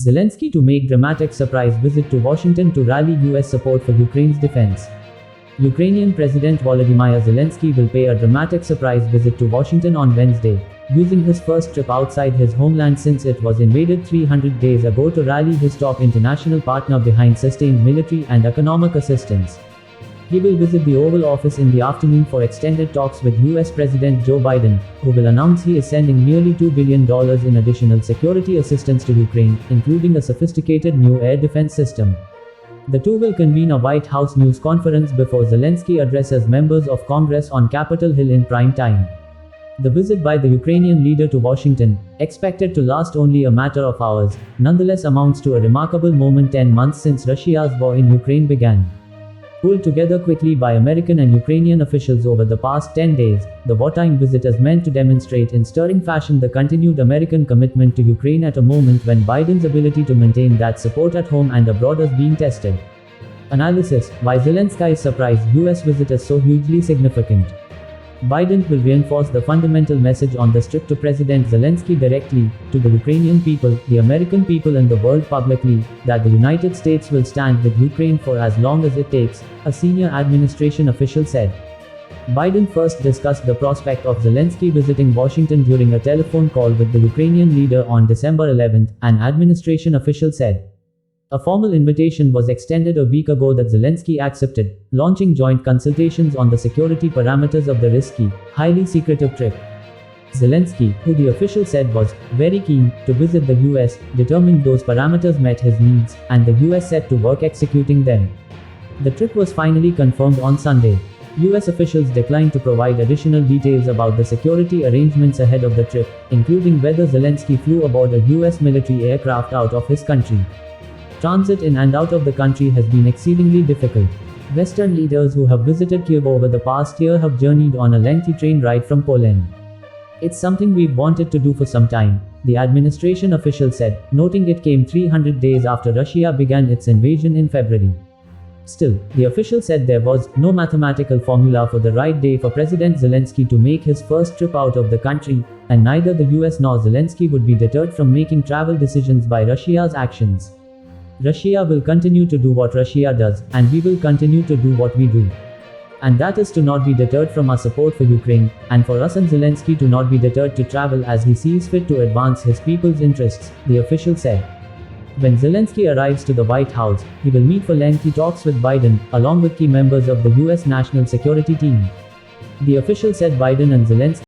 Zelensky to make dramatic surprise visit to Washington to rally US support for Ukraine's defense. Ukrainian President Volodymyr Zelensky will pay a dramatic surprise visit to Washington on Wednesday, using his first trip outside his homeland since it was invaded 300 days ago to rally his top international partner behind sustained military and economic assistance. He will visit the Oval Office in the afternoon for extended talks with US President Joe Biden, who will announce he is sending nearly $2 billion in additional security assistance to Ukraine, including a sophisticated new air defense system. The two will convene a White House news conference before Zelensky addresses members of Congress on Capitol Hill in prime time. The visit by the Ukrainian leader to Washington, expected to last only a matter of hours, nonetheless amounts to a remarkable moment 10 months since Russia's war in Ukraine began. Pulled together quickly by American and Ukrainian officials over the past 10 days, the wartime visit is meant to demonstrate in stirring fashion the continued American commitment to Ukraine at a moment when Biden's ability to maintain that support at home and abroad is being tested. Analysis: why Zelensky's surprise US visit is so hugely significant. Biden will reinforce the fundamental message on this trip to President Zelensky directly, to the Ukrainian people, the American people and the world publicly, that the United States will stand with Ukraine for as long as it takes, a senior administration official said. Biden first discussed the prospect of Zelensky visiting Washington during a telephone call with the Ukrainian leader on December 11, an administration official said. A formal invitation was extended a week ago that Zelensky accepted, launching joint consultations on the security parameters of the risky, highly secretive trip. Zelensky, who the official said was very keen to visit the US, determined those parameters met his needs, and the US set to work executing them. The trip was finally confirmed on Sunday. US officials declined to provide additional details about the security arrangements ahead of the trip, including whether Zelensky flew aboard a US military aircraft out of his country. Transit in and out of the country has been exceedingly difficult. Western leaders who have visited Kyiv over the past year have journeyed on a lengthy train ride from Poland. It's something we've wanted to do for some time, the administration official said, noting it came 300 days after Russia began its invasion in February. Still, the official said there was no mathematical formula for the right day for President Zelensky to make his first trip out of the country, and neither the US nor Zelensky would be deterred from making travel decisions by Russia's actions. Russia will continue to do what Russia does, and we will continue to do what we do. And that is to not be deterred from our support for Ukraine, and for us and Zelensky to not be deterred to travel as he sees fit to advance his people's interests, the official said. When Zelensky arrives to the White House, he will meet for lengthy talks with Biden, along with key members of the US national security team. The official said Biden and Zelensky